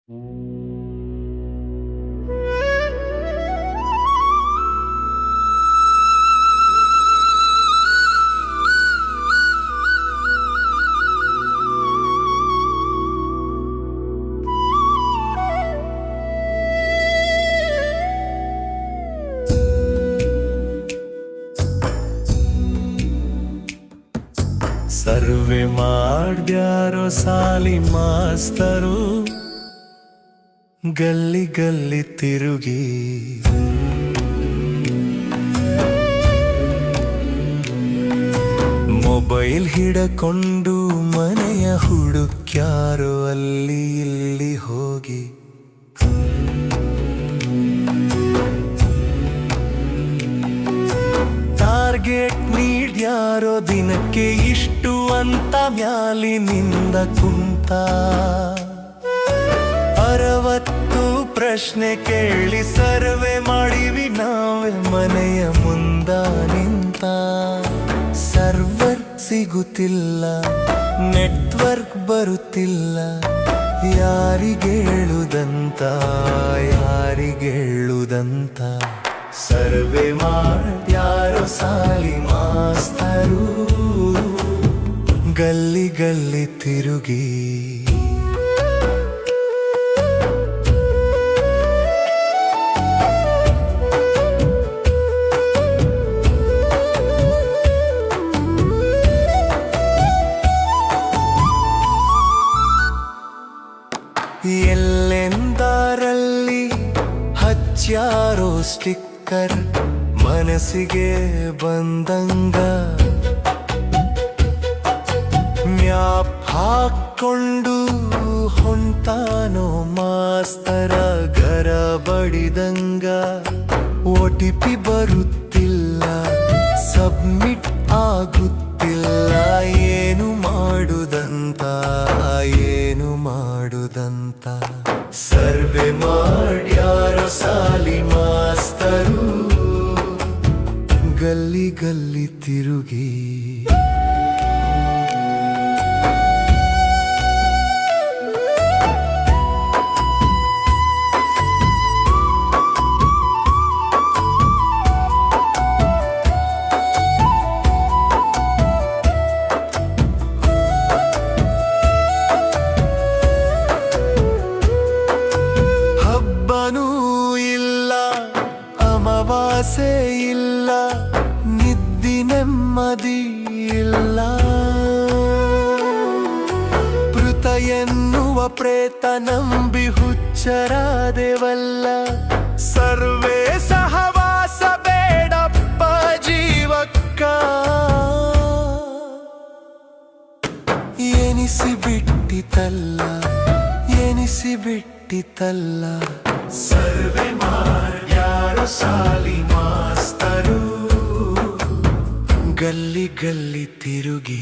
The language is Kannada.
ಸರ್ವೆ ಮಾಡ್ಯಾರೋ ಸಾಲಿ ಮಾಸ್ತರು, ಗಲ್ಲಿ ಗಲ್ಲಿ ತಿರುಗಿ ಮೊಬೈಲ್ ಹಿಡಕೊಂಡು ಮನೆಯ ಹುಡುಕ್ಯಾರೋ ಅಲ್ಲಿ ಇಲ್ಲಿ ಹೋಗಿ. ಟಾರ್ಗೆಟ್ ನೀಡ್ಯಾರೋ ದಿನಕ್ಕೆ ಇಷ್ಟು ಅಂತ ಮ್ಯಾಲಿನಿಂದ ಕುಂತ. 60 ಪ್ರಶ್ನೆ ಕೇಳಿ ಸರ್ವೆ ಮಾಡಿವಿ ನಾವೇ ಮನೆಯ ಮುಂದ ನಿಂತ. ಸರ್ವರ್ ಸಿಗುತ್ತಿಲ್ಲ, ನೆಟ್ವರ್ಕ್ ಬರುತ್ತಿಲ್ಲ, ಯಾರಿಗೇಳುದಂತ ಯಾರಿಗೇಳುದಂತ. ಸರ್ವೆ ಮಾಡ್ಯಾರೋ ಸಾಲಿ ಮಾಸ್ತರು, ಗಲ್ಲಿ ಗಲ್ಲಿ ತಿರುಗಿ. ಎಲ್ಲೆಂದರಲ್ಲಿ ಹಚ್ಚಾರೋ ಸ್ಟಿಕ್ಕರ್, ಮನಸ್ಸಿಗೆ ಬಂದಂಗ ಮ್ಯಾಪ್ ಹಾಕೊಂಡು ಹೊಂಟಾನೋ ಮಾಸ್ತರ ಗರ ಬಡಿದಂಗ. OTP ಬರುತ್ತಿಲ್ಲ, ಸಬ್ಮಿಟ್ ಆಗುತ್ತಿಲ್ಲ, ಏನು ಮಾಡುದಂತ ಏನು ಮಾಡುದಂತ. ಸರ್ವೆ ಮಾಡ್ಯಾರೋ ಸಾಲಿ ಮಾಸ್ತರು, ಗಲ್ಲಿ ಗಲ್ಲಿ ತಿರುಗಿ. ಅಮಾವಾಸೆ ಇಲ್ಲ, ನಿದ್ದಿ ನೆಮ್ಮದಿ ಇಲ್ಲ, ಮೃತ ಎನ್ನುವ ಪ್ರೇತ ನಂಬಿ ಹುಚ್ಚರಾದೆವಲ್ಲ. ಸರ್ವೇ ಸಹವಾಸ ಬೇಡಪ್ಪ ಜೀವಕ್ಕ, ಎನಿಸಿ ಬಿಟ್ಟಿತಲ್ಲ ಎನಿಸಿ ಬಿಟ್ಟಿತಲ್ಲ. ಸರ್ವೆ ಮಾಡ್ಯಾರೋ ಸಾಲಿ ಮಾಸ್ತರು, ಗಲ್ಲಿ ಗಲ್ಲಿ ತಿರುಗಿ.